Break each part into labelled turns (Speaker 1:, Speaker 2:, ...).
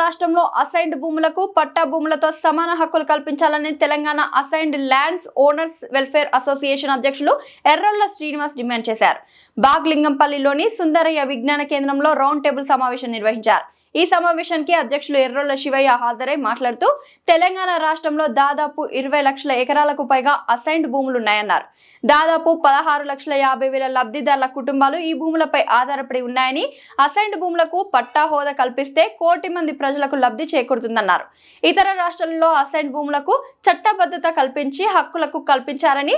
Speaker 1: రాష్ట్రంలో అసైన్డ్ భూములకు పట్టా భూములతో సమాన హక్కులు కల్పించాలని Telangana assigned lands owners welfare association అధ్యక్షులు ఎర్రొల్ల శ్రీనివాస్ డిమాండ్ చేశారు. బాగ్లింగంపల్లిలోని సుందరయ్య విజ్ఞాన కేంద్రంలో రౌండ్ టేబుల్ సమావేశం నిర్వహించారు. ఈ సమావేశానికి అధ్యక్షులు ఎర్రొల్ల శివయ్య హాజరై మాట్లాడుతూ తెలంగాణ రాష్ట్రంలో దాదాపు 20 లక్షల ఎకరాలకు పైగా అసైన్డ్ భూములున్నాయన్నారు. దాదాపు 16,50,000 లబ్ధిదారుల కుటుంబాలు ఈ భూములపై ఆధారపడి ఉన్నాయని, అసైన్డ్ భూములకు పట్టా హోదా కల్పిస్తే 1 కోటి మంది ప్రజలకు లబ్ధి చేకూరుతుందన్నారు. ఇతర రాష్ట్రాల్లో అసైన్డ్ భూములకు చట్టబద్ధత కల్పించి హక్కులకు కల్పించారని,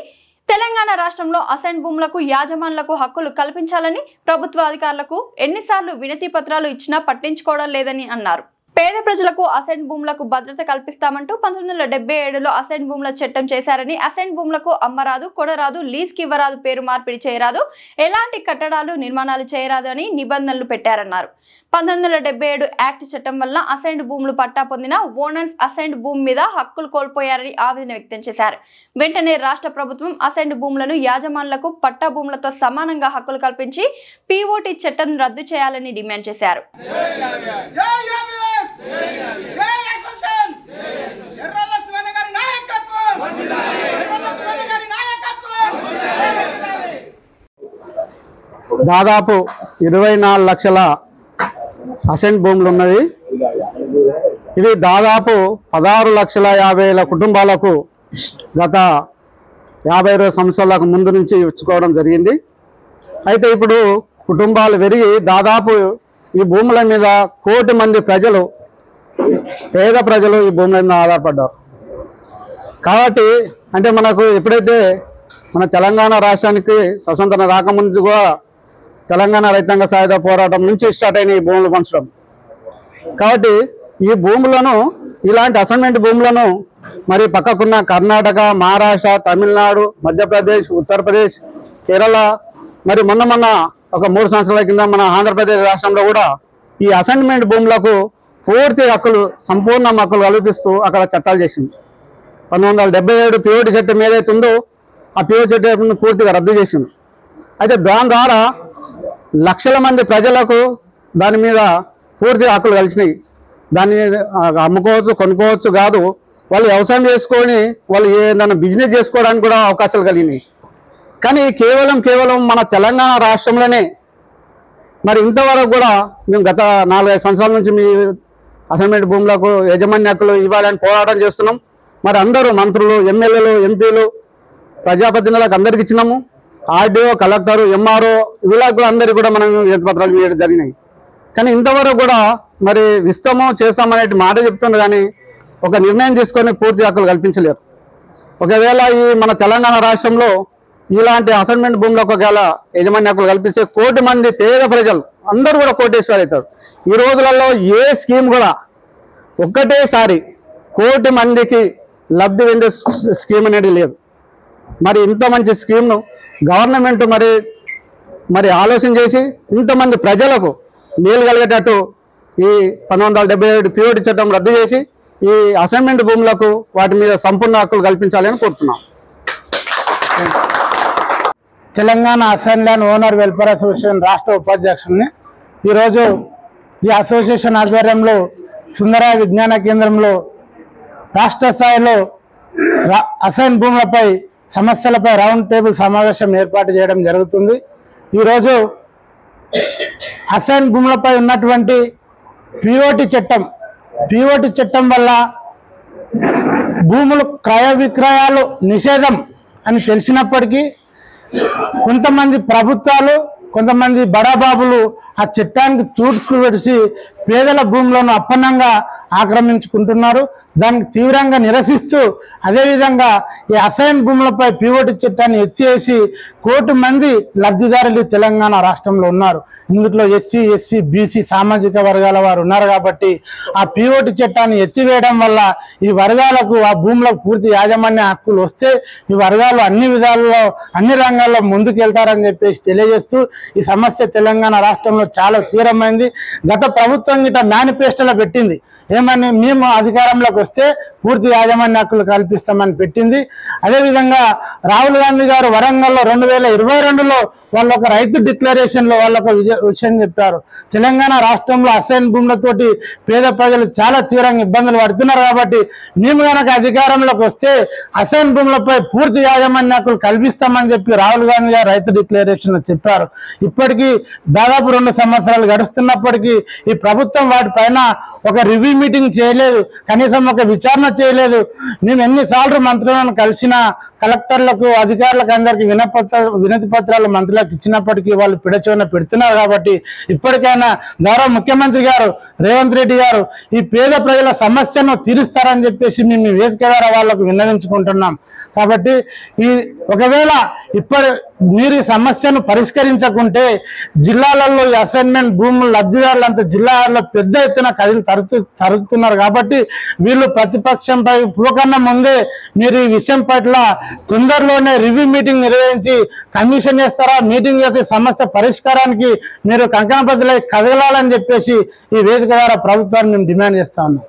Speaker 1: తెలంగాణ రాష్ట్రంలో అసైన్ భూములకు యాజమానులకు హక్కులు కల్పించాలని ప్రభుత్వ అధికారులకు ఎన్నిసార్లు వినతి పత్రాలు ఇచ్చినా పట్టించుకోవడం లేదని అన్నారు. పేద ప్రజలకు అసైన్ భూములకు భద్రత కల్పిస్తామంటూ 1977లో అసైన్ భూముల చట్టం చేశారని, అసైన్ భూములకు అమ్మరాదు, కొనరాదు, లీజ్కి ఇవ్వరాదు, పేరు మార్పిడి చేయరాదు, ఎలాంటి కట్టడాలు నిర్మాణాలు చేయరాదు అని నిబంధనలు పెట్టారన్నారు. 1977 యాక్ట్ చట్టం వల్ల అసైన్డ్ భూములు పట్టా పొందిన ఓనర్స్ అసైన్డ్ భూమి మీద హక్కులు కోల్పోయారని ఆవేదన వ్యక్తం చేశారు. వెంటనే రాష్ట్ర ప్రభుత్వం అసైన్డ్ భూములను యాజమానులకు పట్టా భూములతో సమానంగా హక్కులు కల్పించి పీఓటీ చట్టం రద్దు చేయాలని డిమాండ్ చేశారు.
Speaker 2: దాదాపు 24 లక్షల అసైన్డ్ భూములు ఉన్నవి. ఇవి దాదాపు 16,50,000 కుటుంబాలకు గత 50 సంవత్సరాలకు ముందు నుంచి ఇచ్చుకోవడం జరిగింది. అయితే ఇప్పుడు కుటుంబాలు పెరిగి దాదాపు ఈ భూముల మీద 1 కోటి మంది ప్రజలు, పేద ప్రజలు ఈ భూముల మీద ఆధారపడ్డారు. కాబట్టి అంటే మనకు ఎప్పుడైతే మన తెలంగాణ రాష్ట్రానికి స్వతంత్రం రాకముందు కూడా తెలంగాణ రైతాంగ సాయుధ పోరాటం నుంచి స్టార్ట్ అయిన ఈ భూములు పంచడం. కాబట్టి ఈ భూములను, ఇలాంటి అసైన్మెంట్ భూములను మరి పక్కకున్న కర్ణాటక, మహారాష్ట్ర, తమిళనాడు, మధ్యప్రదేశ్, ఉత్తరప్రదేశ్, కేరళ, మరి మొన్న ఒక 3 సంవత్సరాల కింద మన ఆంధ్రప్రదేశ్ రాష్ట్రంలో కూడా ఈ అసైన్మెంట్ భూములకు పూర్తి హక్కులు, సంపూర్ణ హక్కులు కల్పిస్తూ అక్కడ చట్టాలు చేసింది. 1977 పీఓటీ చట్టం ఏదైతే ఉందో ఆ పీఓటీ చట్టం పూర్తిగా రద్దు చేసింది. అయితే దాని ద్వారా లక్షల మంది ప్రజలకు దాని మీద పూర్తి హక్కులు కలిసినాయి. దాన్ని అమ్ముకోవచ్చు, కొనుక్కోవచ్చు కాదు, వాళ్ళు వ్యవసాయం చేసుకొని వాళ్ళు ఏదైనా బిజినెస్ చేసుకోవడానికి కూడా అవకాశాలు కలిగినాయి. కానీ కేవలం మన తెలంగాణ రాష్ట్రంలోనే మరి ఇంతవరకు కూడా మేము గత 4-5 సంవత్సరాల నుంచి మీ అసైన్మెంట్ భూములకు యాజమాన్య హక్కులు ఇవ్వాలని పోరాటం చేస్తున్నాం. మరి అందరూ మంత్రులు, ఎమ్మెల్యేలు, ఎంపీలు, ప్రజాప్రతినిధులకు అందరికి ఇచ్చినాము. ఆర్డీఓ, కలెక్టర్, ఎంఆర్ఓ వీళ్ళకు అందరికీ కూడా మనం వినతిపత్రాలు ఇవ్వడం జరిగినాయి. కానీ ఇంతవరకు కూడా మరి ఇస్తామో చేస్తామనే మాట చెప్తున్నారు, కానీ ఒక నిర్ణయం తీసుకొని పూర్తి హక్కులు కల్పించలేరు. ఒకవేళ ఈ మన తెలంగాణ రాష్ట్రంలో ఇలాంటి అసైన్మెంట్ భూములకు ఒకవేళ యజమాని హక్కులు కల్పిస్తే 1 కోటి మంది పేద ప్రజలు అందరూ కూడా కోటేశ్వరు అవుతారు. ఈ రోజులలో ఏ స్కీమ్ కూడా ఒక్కటేసారి 1 కోటి మందికి లబ్ధి పొందే స్కీమ్ అనేది లేదు. మరి ఇంత మంచి స్కీమ్ను గవర్నమెంట్ మరి ఆలోచన చేసి ఇంతమంది ప్రజలకు మేలు కలిగేటట్టు ఈ 1977 పీఓటీ చట్టం రద్దు చేసి ఈ అసైన్మెంట్ భూములకు వాటి మీద సంపూర్ణ హక్కులు కల్పించాలని కోరుతున్నాం.
Speaker 3: Telangana assign land owner welfare association రాష్ట్ర ఉపాధ్యక్షుడిని. ఈరోజు ఈ అసోసియేషన్ ఆధ్వర్యంలో సుందరయ్య విజ్ఞాన కేంద్రంలో రాష్ట్ర స్థాయిలో అసైన్ భూములపై సమస్యలపై రౌండ్ టేబుల్ సమావేశం ఏర్పాటు చేయడం జరుగుతుంది. ఈరోజు అసైన్ భూములపై ఉన్నటువంటి పీఓటీ చట్టం వల్ల భూములు క్రయ విక్రయాలు నిషేధం అని తెలిసినప్పటికీ కొంతమంది ప్రభుత్వాలు, కొంతమంది బడాబాబులు ఆ చట్టానికి తూర్పు పెడిసి పేదల భూములను అప్పన్నంగా ఆక్రమించుకుంటున్నారు. దానికి తీవ్రంగా నిరసిస్తూ అదేవిధంగా ఈ అసైన్ భూములపై పీఓటీ చట్టాన్ని ఎత్తివేసి 1 కోటి మంది లబ్ధిదారులు తెలంగాణ రాష్ట్రంలో ఉన్నారు. ఇందులో ఎస్సీ, ఎస్సీ, బీసీ సామాజిక వర్గాల వారు ఉన్నారు. కాబట్టి ఆ పీఓటీ చట్టాన్ని ఎత్తివేయడం వల్ల ఈ వర్గాలకు ఆ భూములకు పూర్తి యాజమాన్య హక్కులు వస్తే ఈ వర్గాలు అన్ని విధాలలో, అన్ని రంగాల్లో ముందుకెళ్తారని చెప్పేసి తెలియజేస్తూ ఈ సమస్య తెలంగాణ రాష్ట్రంలో చాలా తీవ్రమైంది. గత ప్రభుత్వం గిట్ట మేనిఫెస్టోలో పెట్టింది ఏమని, మేము అధికారంలోకి వస్తే పూర్తి యాజమాన్య హక్కులు కల్పిస్తామని పెట్టింది. అదేవిధంగా రాహుల్ గాంధీ గారు వరంగల్లో 2022లో వాళ్ళు ఒక రైతు డిక్లరేషన్ లో వాళ్ళు ఒక విషయం చెప్పారు. తెలంగాణ రాష్ట్రంలో అసైన్ భూములతోటి పేద ప్రజలు చాలా తీవ్రంగా ఇబ్బందులు పడుతున్నారు. కాబట్టి మేము కనుక అధికారంలోకి వస్తే అసైన్ భూములపై పూర్తి యాజమాన్య హక్కులు కల్పిస్తామని చెప్పి రాహుల్ గాంధీ గారు రైతు డిక్లరేషన్ లో చెప్పారు. ఇప్పటికీ దాదాపు 2 సంవత్సరాలు గడుస్తున్నప్పటికీ ఈ ప్రభుత్వం వాటిపైన ఒక రివ్యూ మీటింగ్ చేయలేదు, కనీసం ఒక విచారణ చేయలేదు. మేము ఎన్నిసార్లు మంత్రులను కలిసినా, కలెక్టర్లకు అధికారులకు అందరికీ వినతి పత్రాలు మంత్రులకు ఇచ్చినప్పటికీ వాళ్ళు పిడచోన పెడుతున్నారు. కాబట్టి ఇప్పటికైనా గౌరవ ముఖ్యమంత్రి గారు రేవంత్ రెడ్డి గారు ఈ పేద ప్రజల సమస్యను తీరుస్తారని చెప్పేసి మేము వేదిక ద్వారా వాళ్ళకు విన్నవించుకుంటున్నాం. కాబట్టి ఒకవేళ మీరు ఈ సమస్యను పరిష్కరించకుంటే జిల్లాలలో ఈ అసైన్మెంట్ భూములు లబ్ధిదారులంతా జిల్లాలో పెద్ద ఎత్తున కదిలి తరుగుతున్నారు. కాబట్టి వీళ్ళు ప్రతిపక్షంపై పోకన్నా ముందే మీరు ఈ విషయం పట్ల తొందరలోనే రివ్యూ మీటింగ్ నిర్వహించి కమిషన్ చేస్తారా, మీటింగ్ చేసి సమస్య పరిష్కారానికి మీరు కంకణబద్దులై కదలాలని చెప్పేసి ఈ వేదిక ద్వారా ప్రభుత్వాన్ని మేము డిమాండ్ చేస్తా ఉన్నాం.